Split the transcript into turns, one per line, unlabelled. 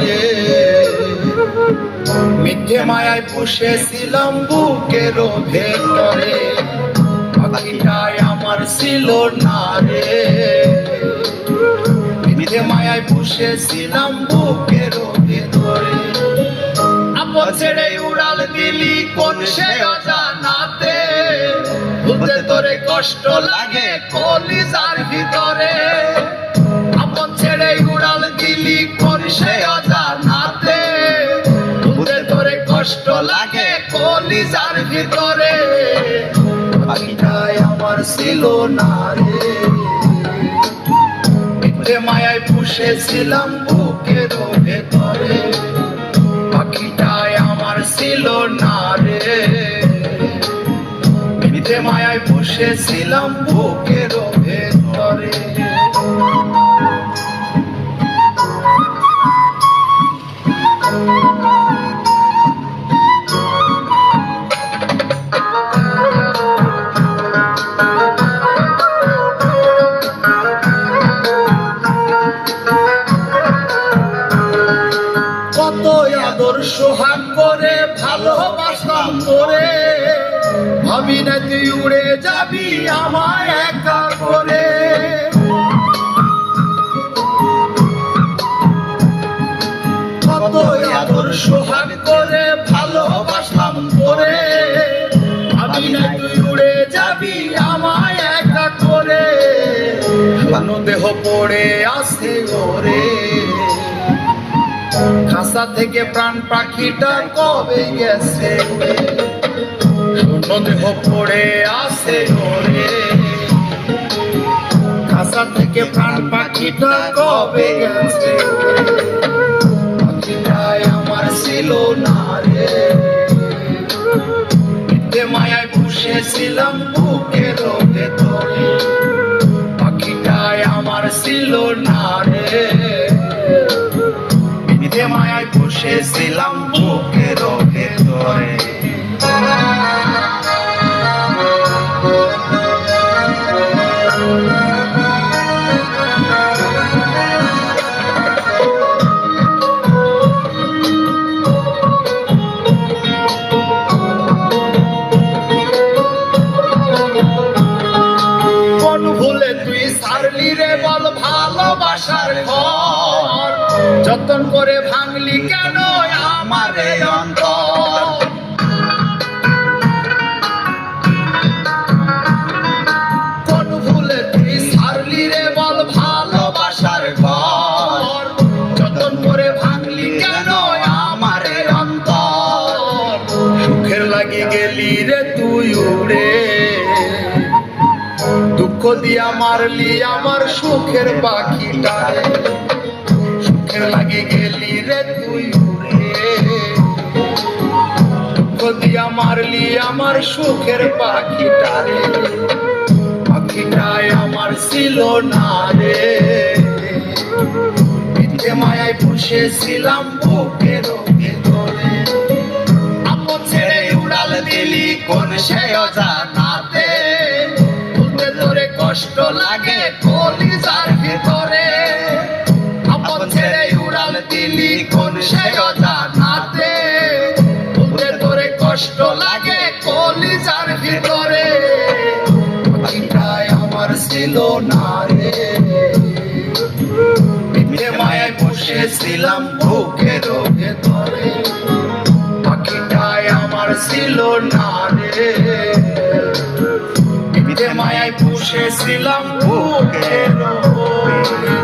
রে, মিথ্যে মায়ায় পুষেছিলাম বুকের ভেতরে, পাখিটাই আমার ছিল না রে, মিথ্যে মায়ায় পুষেছিলাম বুকের ভেতরে। আপন ছেড়ে উড়াল দিলি কোন সে অজানাতে, ভুলতে তোরে কষ্ট লাগে কলিজার ভিতরে। আপন ছেড়ে উড়াল দিলি কোন সে অজানাতে, ভুলতে তোরে কষ্ট লাগে কলিজার ভিতরে। পাখিটাই আমার ছিল না রে, মিথ্যে মায়ায় পুষেছিলাম বুকের ভেতরে, পাখিটাই আমার ছিল না রে, মিথ্যে মায়ায় পুষেছিলাম বুকের ভেতরে। কত আদর সোহাগ করে ভালোবাসলাম তোরে, ভাবি না তুই উড়ে যাবি আমায় একা করে। কত আদর সোহাগ করে ভালোবাসলাম তোরে, ভাবি না তুই উড়ে যাবি আমায় একা করে। শূন্য দেহ পড়ে আছে ওরে, খাসা থেকে প্রাণ পাখিটা কবে গেছে, শূন্য দেহ পড়ে আছে ওরে, খাসা থেকে প্রাণ পাখিটা কবে গেছে। পাখিটাই আমার ছিল না রে, মিথ্যে মায়ায় পুষেছিলাম বুকের ভেতরে, পাখিটাই আমার ছিল না রে, মিথ্যে মায়ায় পুষেছিলাম বুকের ভেতরে। কোন ভুলে তুই ছাড়লি রে বল ভালোবাসার ঘর, যতন করে ভাঙলি কেন আমার এই অন্তর। কোন ভুলে তুই ছাড়লি রে বল ভালোবাসার ঘর, যতন করে ভাঙলি কেন আমার এই অন্তর। সুখের লাগি গেলি রে তুই উড়ে, দুঃখ দিয়া মারলি আমার সুখের পাখিটারে, সুখের লাগে গেলি রে তুই উড়ে, দুঃখ দিয়া মারলি আমার সুখের পাখিটারে, পাখিটাই আমার ছিল না রে, মিথ্যে মায়ায় পুষেছিলাম বুকের ভেতরে। আপন ছেড়ে উড়াল দিলি কোন সে অজানাতে, তোরে কষ্ট লাগে কলিজার ভিতরে। আপন ছেড়ে উড়াল দিলি কোন সে অজানাতে, তোরে কষ্ট লাগে কলিজার ভিতরে। পাখিটাই আমার ছিল না রে, মিথ্যে মায়ায় পুষেছিলাম বুকের ভেতরে, পাখিটাই আমার ছিল না রে, মিথ্যে মায়ায় পুষেছিলাম বুকের ভেতরে।